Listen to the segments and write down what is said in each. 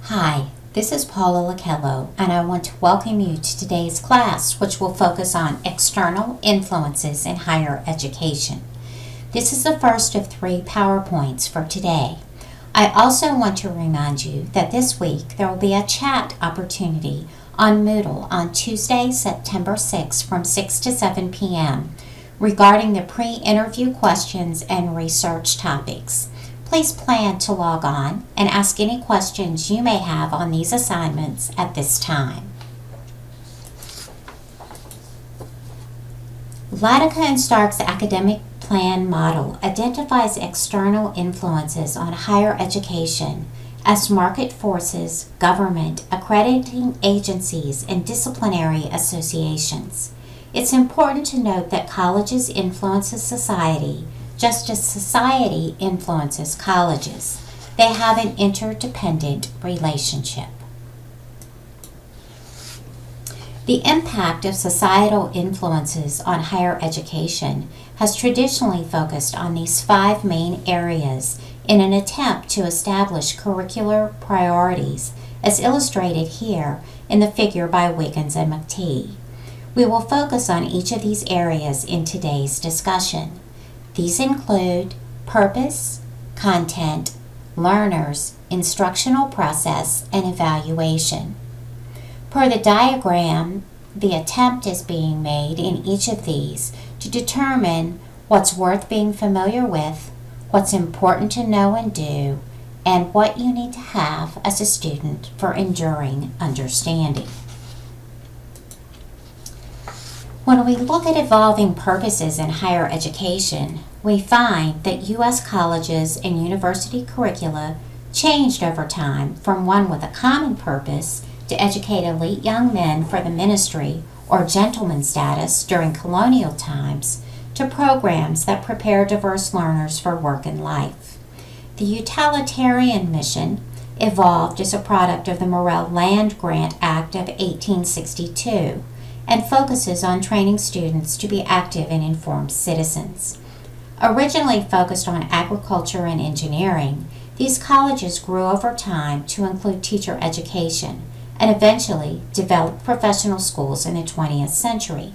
Hi, this is Paula Lachello, and I want to welcome you to today's class, which will focus on external influences in higher education. This is the first of 3 PowerPoints for today. I also want to remind you that this week there will be a chat opportunity on Moodle on Tuesday, September 6 from 6 to 7 p.m. regarding the pre-interview questions and research topics. Please plan to log on and ask any questions you may have on these assignments at this time. Latica and Stark's academic plan model identifies external influences on higher education as market forces, government, accrediting agencies, and disciplinary associations. It's important to note that colleges influence society just as society influences colleges. They have an interdependent relationship. The impact of societal influences on higher education has traditionally focused on these 5 main areas in an attempt to establish curricular priorities, as illustrated here in the figure by Wiggins and McTee. We will focus on each of these areas in today's discussion. These include purpose, content, learners, instructional process, and evaluation. Per the diagram, the attempt is being made in each of these to determine what's worth being familiar with, what's important to know and do, and what you need to have as a student for enduring understanding. When we look at evolving purposes in higher education, we find that U.S. colleges and university curricula changed over time from one with a common purpose to educate elite young men for the ministry or gentleman status during colonial times to programs that prepare diverse learners for work and life. The utilitarian mission evolved as a product of the Morrell Land Grant Act of 1862, and focuses on training students to be active and informed citizens. Originally focused on agriculture and engineering, these colleges grew over time to include teacher education and eventually developed professional schools in the 20th century.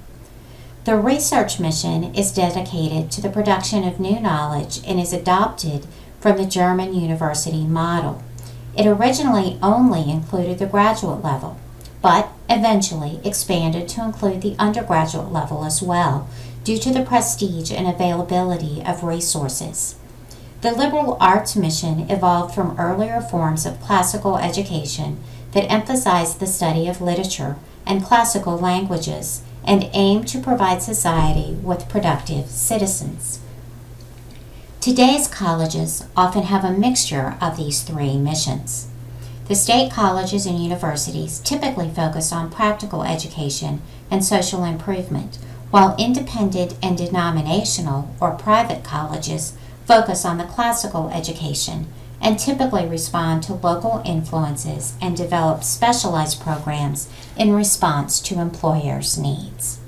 The research mission is dedicated to the production of new knowledge and is adopted from the German university model. It originally only included the graduate level, but eventually expanded to include the undergraduate level as well, due to the prestige and availability of resources. The liberal arts mission evolved from earlier forms of classical education that emphasized the study of literature and classical languages and aimed to provide society with productive citizens. Today's colleges often have a mixture of these 3 missions. The state colleges and universities typically focus on practical education and social improvement, while independent and denominational or private colleges focus on the classical education and typically respond to local influences and develop specialized programs in response to employers' needs.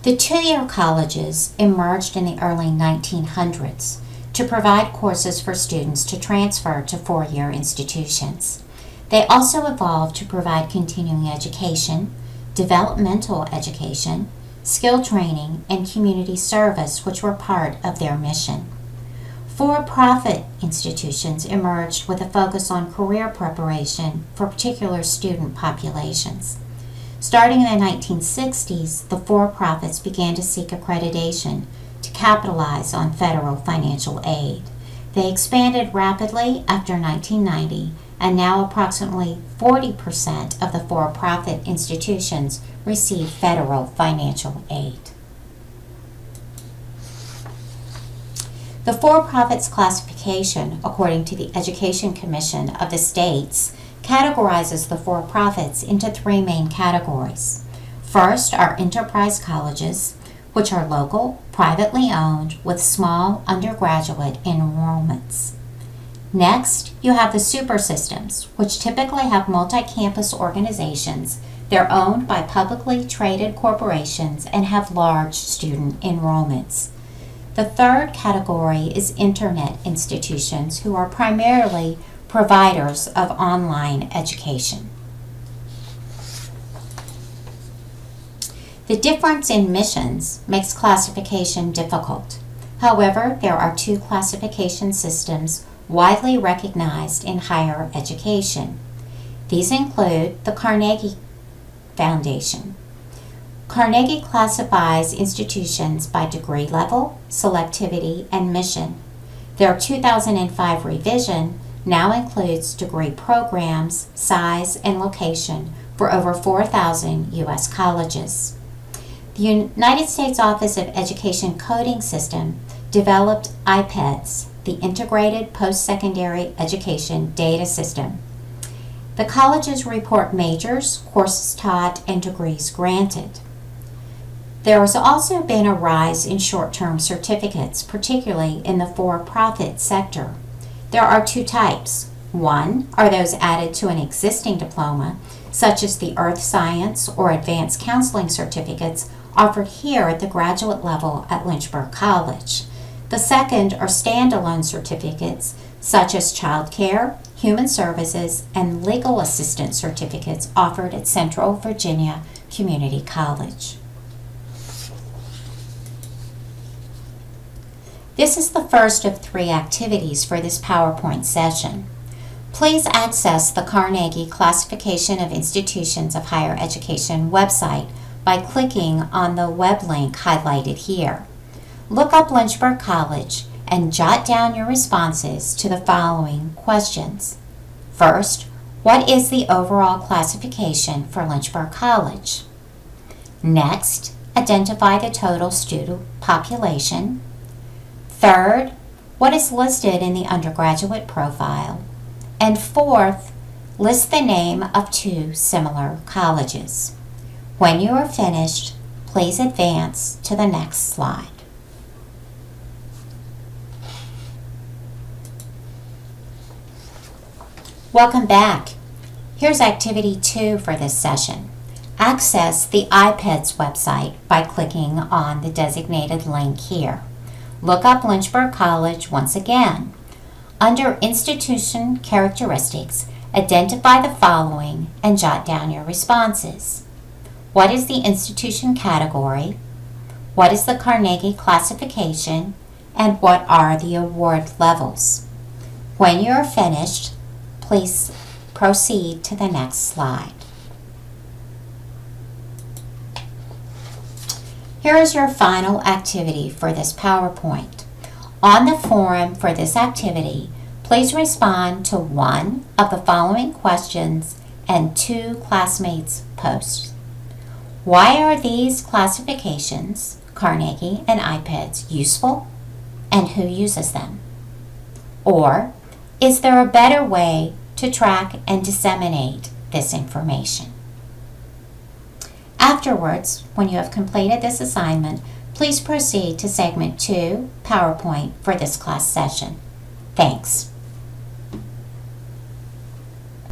The 2-year colleges emerged in the early 1900s to provide courses for students to transfer to 4-year institutions. They also evolved to provide continuing education, developmental education, skill training, and community service, which were part of their mission. For-profit institutions emerged with a focus on career preparation for particular student populations. Starting in the 1960s, the for-profits began to seek accreditation to capitalize on federal financial aid. They expanded rapidly after 1990, and now approximately 40% of the for-profit institutions receive federal financial aid. The for-profits classification, according to the Education Commission of the states, categorizes the for-profits into 3 main categories. First are enterprise colleges, which are local, privately owned, with small undergraduate enrollments. Next, you have the super systems, which typically have multi-campus organizations. They're owned by publicly traded corporations and have large student enrollments. The third category is internet institutions who are primarily providers of online education. The difference in missions makes classification difficult. However, there are two classification systems widely recognized in higher education. These include the Carnegie Foundation. Carnegie classifies institutions by degree level, selectivity, and mission. Their 2005 revision now includes degree programs, size, and location for over 4,000 U.S. colleges. The United States Office of Education Coding System developed IPEDS, the Integrated Post-Secondary Education Data System. The colleges report majors, courses taught, and degrees granted. There has also been a rise in short-term certificates, particularly in the for-profit sector. There are two types. One are those added to an existing diploma, such as the Earth Science or Advanced Counseling certificates offered here at the graduate level at Lynchburg College. The second are standalone certificates, such as Child Care, Human Services, and Legal Assistant certificates offered at Central Virginia Community College. This is the first of 3 activities for this PowerPoint session. Please access the Carnegie Classification of Institutions of Higher Education website by clicking on the web link highlighted here. Look up Lynchburg College and jot down your responses to the following questions. First, what is the overall classification for Lynchburg College? Next, identify the total student population. Third, what is listed in the undergraduate profile? And fourth, list the name of 2 similar colleges. When you are finished, please advance to the next slide. Welcome back. Here's activity 2 for this session. Access the IPEDS website by clicking on the designated link here. Look up Lynchburg College once again. Under Institution Characteristics, identify the following and jot down your responses. What is the institution category? What is the Carnegie classification? And what are the award levels? When you are finished, please proceed to the next slide. Here is your final activity for this PowerPoint. On the forum for this activity, please respond to 1 of the following questions and 2 classmates' posts. Why are these classifications, Carnegie and IPEDS, useful, and who uses them? Or, is there a better way to track and disseminate this information? Afterwards, when you have completed this assignment, please proceed to segment 2, PowerPoint, for this class session. Thanks.